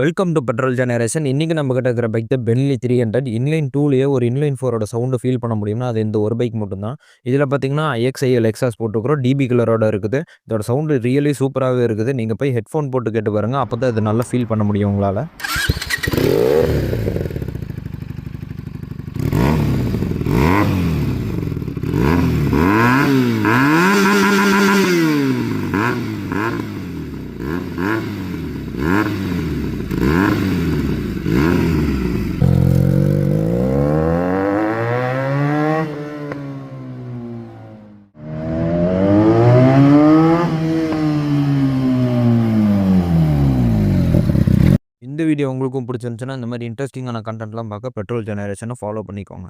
Welcome to petrol generation. இன்னைக்கு நம்ம கிட்ட இருக்கிற பைக் தான் பென்லி 300. இன்லைன் 2லயே ஒரு இன்லைன் 4ஓட சவுண்ட் ஃபீல் பண்ண முடியும்னா, அது இந்த ஒரு பைக் மட்டும் தான். இதில பார்த்தீங்கன்னா, IXIL எக்ஸாஸ்ட் போட்டுருக்கிறோம். டிபி கலரோட இருக்குது. இதோட சவுண்ட் ரியலி சூப்பராவே இருக்குது. நீங்க போய் ஹெட்ஃபோன் போட்டு கேட்டு பாருங்க. அப்பதான் இத நல்லா ஃபீல் பண்ண முடியும் உங்களால. இந்த வீடியோ உங்களுக்கும் பிடிச்சிருந்துச்சுன்னா, இந்த மாரி இன்ட்ரஸ்டிங்கான கன்டென்ட்லாம் பார்க்க பெட்ரோல் ஜெனரேஷன ஃபாலோ பண்ணிக்கோங்க.